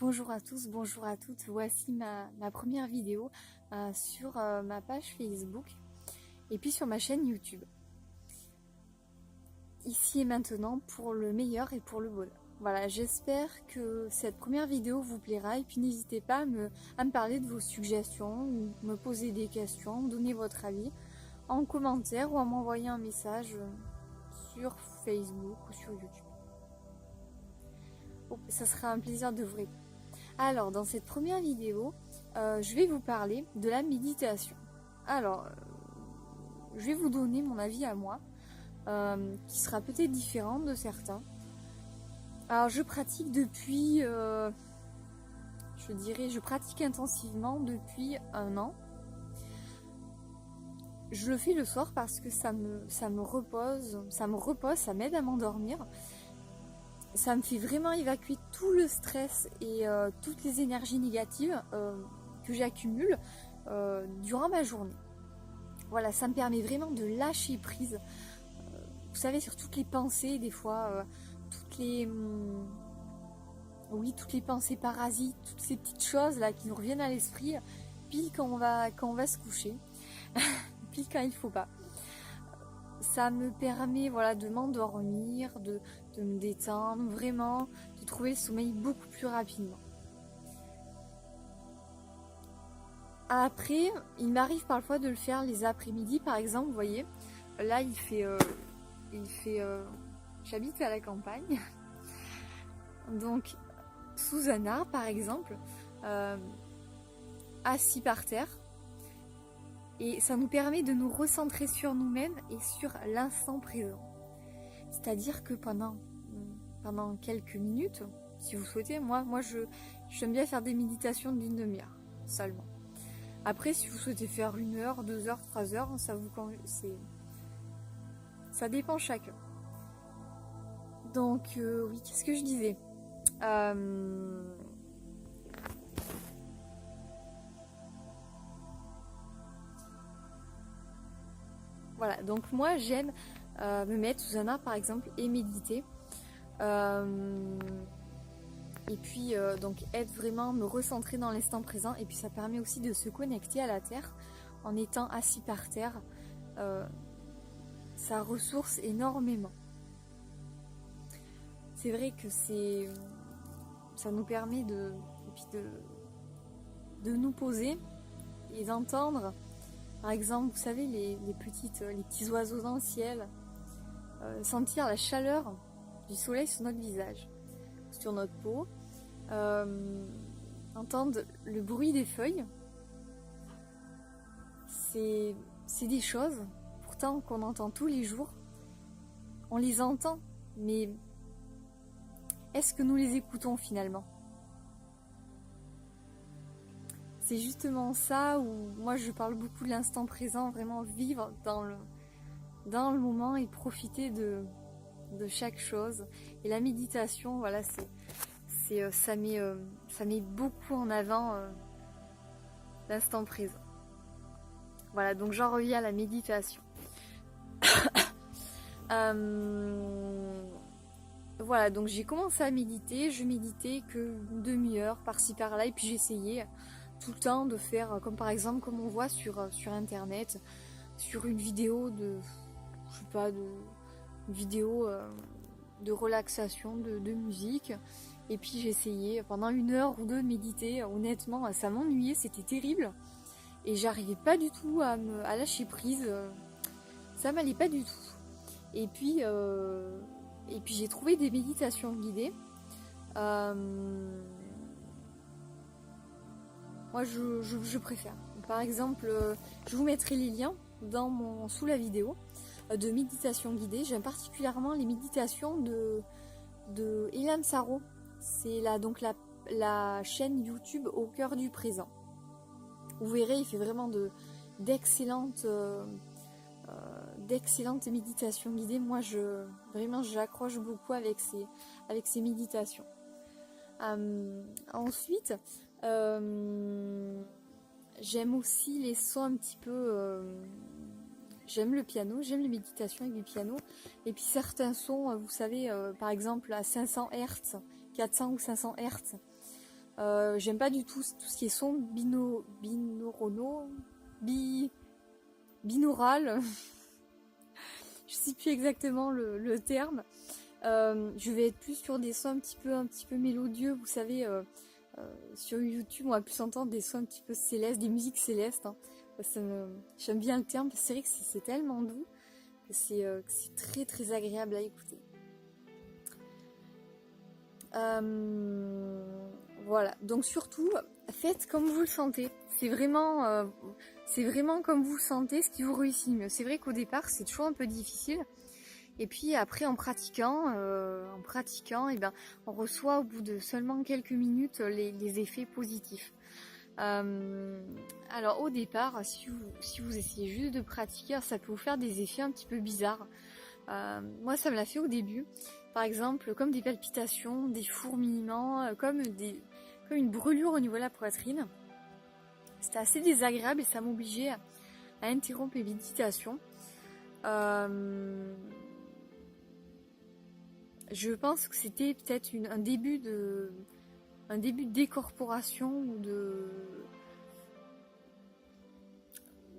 Bonjour à tous, bonjour à toutes. Voici ma première vidéo sur ma page Facebook et puis sur ma chaîne YouTube. Ici et maintenant pour le meilleur et pour le bonheur. Voilà, j'espère que cette première vidéo vous plaira et puis n'hésitez pas à me parler de vos suggestions, ou me poser des questions, donner votre avis en commentaire ou en m'envoyant un message sur Facebook ou sur YouTube. Ça sera un plaisir de vous répondre. Alors, dans cette première vidéo, je vais vous parler de la méditation. Alors, je vais vous donner mon avis à moi, qui sera peut-être différent de certains. Alors, je pratique depuis, je pratique intensivement depuis 1 an. Je le fais le soir parce que ça me repose, ça m'aide à m'endormir. Ça me fait vraiment évacuer tout le stress et toutes les énergies négatives que j'accumule durant ma journée. Voilà, ça me permet vraiment de lâcher prise. Vous savez, sur toutes les pensées, des fois, toutes les pensées parasites, toutes ces petites choses là qui nous reviennent à l'esprit, pile quand on va se coucher, pile quand il faut pas. Ça me permet de m'endormir, de me détendre, vraiment, de trouver le sommeil beaucoup plus rapidement. Après, il m'arrive parfois de le faire les après-midi, par exemple, vous voyez, là j'habite à la campagne, donc sous un arbre, par exemple, assis par terre, et ça nous permet de nous recentrer sur nous-mêmes et sur l'instant présent. C'est-à-dire que pendant quelques minutes, si vous souhaitez, moi j'aime bien faire des méditations d'1 demi-heure seulement. Après, si vous souhaitez faire 1 heure, 2 heures, 3 heures, ça dépend chacun. Donc oui, qu'est-ce que je disais ? Voilà, donc moi j'aime me mettre sous un arbre par exemple et méditer. Et puis donc être vraiment, me recentrer dans l'instant présent. Et puis ça permet aussi de se connecter à la terre en étant assis par terre. Ça ressource énormément. C'est vrai que ça nous permet de nous poser et d'entendre, par exemple, vous savez, les petits oiseaux dans le ciel, sentir la chaleur du soleil sur notre visage, sur notre peau, entendre le bruit des feuilles. C'est des choses, pourtant, qu'on entend tous les jours. On les entend, mais est-ce que nous les écoutons finalement ? C'est justement ça où moi je parle beaucoup de l'instant présent, vraiment vivre dans le moment et profiter de chaque chose. Et la méditation, voilà, ça met beaucoup en avant l'instant présent. Voilà, donc j'en reviens à la méditation. Voilà, donc j'ai commencé à méditer, je méditais que 1 demi-heure par-ci par-là, et puis j'essayais tout le temps de faire, comme par exemple, comme on voit sur internet, sur une vidéo de relaxation, de musique, et puis j'essayais pendant 1 heure ou 2 de méditer. Honnêtement, ça m'ennuyait, c'était terrible, et j'arrivais pas du tout à lâcher prise, ça m'allait pas du tout. Et puis j'ai trouvé des méditations guidées. Moi, je préfère. Par exemple, je vous mettrai les liens sous la vidéo de méditation guidée. J'aime particulièrement les méditations de Elan Saro. C'est la chaîne YouTube Au cœur du présent. Vous verrez, il fait vraiment d'excellentes méditations guidées. Moi, j'accroche beaucoup avec ces méditations. Ensuite, j'aime aussi les sons un petit peu. J'aime le piano, j'aime les méditations avec du piano. Et puis certains sons, vous savez, par exemple à 500 Hz, 400 ou 500 Hz. J'aime pas du tout ce qui est son binaural. Je sais plus exactement le terme. Je vais être plus sur des sons un petit peu mélodieux. Vous savez, sur YouTube, on va plus entendre des sons un petit peu célestes, des musiques célestes. Hein. J'aime bien le terme, parce que c'est vrai que c'est tellement doux que c'est très très agréable à écouter. Voilà, donc surtout, faites comme vous le sentez. C'est vraiment comme vous le sentez ce qui vous réussit mieux. C'est vrai qu'au départ, c'est toujours un peu difficile. Et puis après, en pratiquant, eh ben, on reçoit au bout de seulement quelques minutes les effets positifs. Alors au départ, si vous essayez juste de pratiquer, ça peut vous faire des effets un petit peu bizarres. Moi, ça me l'a fait au début. Par exemple, comme des palpitations, des fourmillements, comme une brûlure au niveau de la poitrine. C'était assez désagréable et ça m'obligeait à interrompre les méditations. Je pense que c'était peut-être un début de décorporation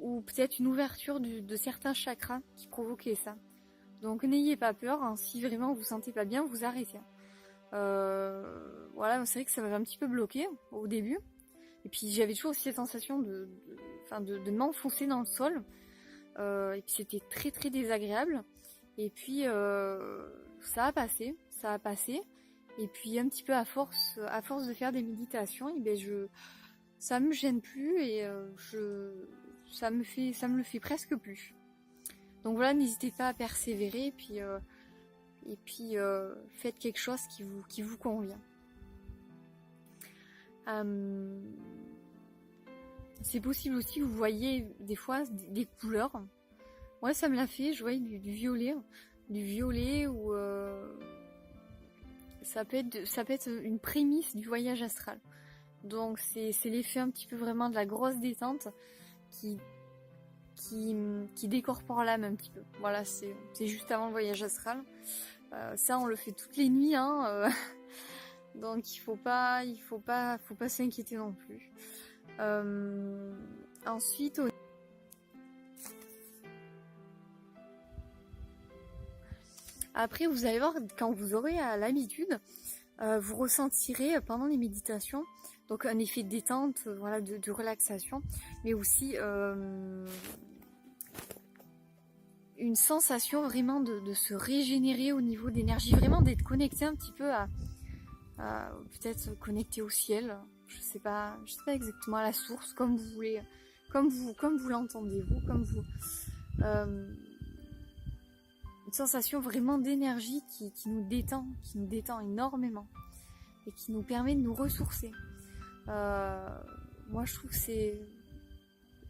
ou peut-être une ouverture de certains chakras qui provoquaient ça. Donc n'ayez pas peur, hein, si vraiment vous vous sentez pas bien, vous arrêtez. Voilà, c'est vrai que ça m'avait un petit peu bloqué au début. Et puis j'avais toujours aussi cette sensation de m'enfoncer dans le sol. Et puis c'était très très désagréable. Et puis ça a passé. Et puis un petit peu à force de faire des méditations, et ben ça me gêne plus et ça me le fait presque plus. Donc voilà, n'hésitez pas à persévérer et puis faites quelque chose qui vous convient. C'est possible aussi que vous voyez des fois des couleurs. Moi, ça me l'a fait, je voyais du violet ou ça peut être une prémisse du voyage astral. Donc c'est l'effet un petit peu vraiment de la grosse détente qui décorpore l'âme un petit peu. Voilà, c'est juste avant le voyage astral. Ça, on le fait toutes les nuits, hein. Donc il faut pas s'inquiéter non plus. Ensuite, après, vous allez voir, quand vous aurez l'habitude, vous ressentirez pendant les méditations donc un effet de détente, voilà, de relaxation, mais aussi une sensation vraiment de se régénérer au niveau d'énergie, vraiment d'être connecté un petit peu à peut-être connecté au ciel, je sais pas exactement, à la source, comme vous voulez, comme vous l'entendez, une sensation vraiment d'énergie qui nous détend énormément et qui nous permet de nous ressourcer. Moi je trouve que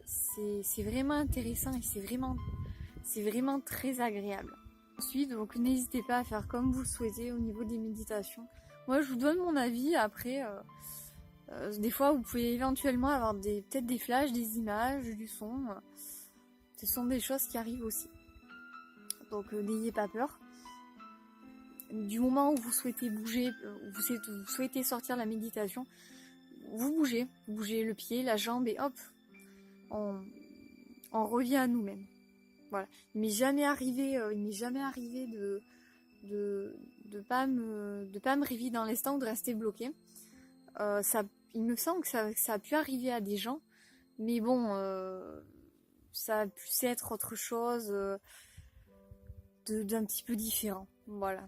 c'est vraiment intéressant et c'est vraiment très agréable. Ensuite, donc n'hésitez pas à faire comme vous le souhaitez au niveau des méditations. Moi je vous donne mon avis, après des fois vous pouvez éventuellement avoir peut-être des flashs, des images, du son. Ce sont des choses qui arrivent aussi. Donc n'ayez pas peur. Du moment où vous souhaitez bouger, vous souhaitez sortir la méditation, vous bougez le pied, la jambe et hop, on revient à nous-mêmes. Voilà. Il m'est jamais arrivé de pas me réveiller dans l'instant ou de rester bloqué. Il me semble que ça a pu arriver à des gens, mais bon, ça a pu être autre chose d'un petit peu différent. Voilà.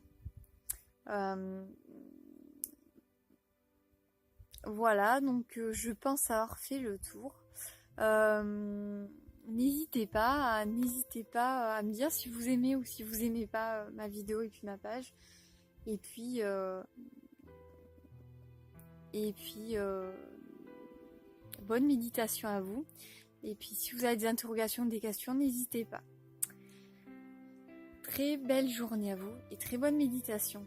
Voilà, donc je pense avoir fait le tour. N'hésitez pas à me dire si vous aimez ou si vous aimez pas ma vidéo et puis ma page. Et puis bonne méditation à vous. Et puis si vous avez des interrogations, des questions, n'hésitez pas. Très belle journée à vous et très bonne méditation.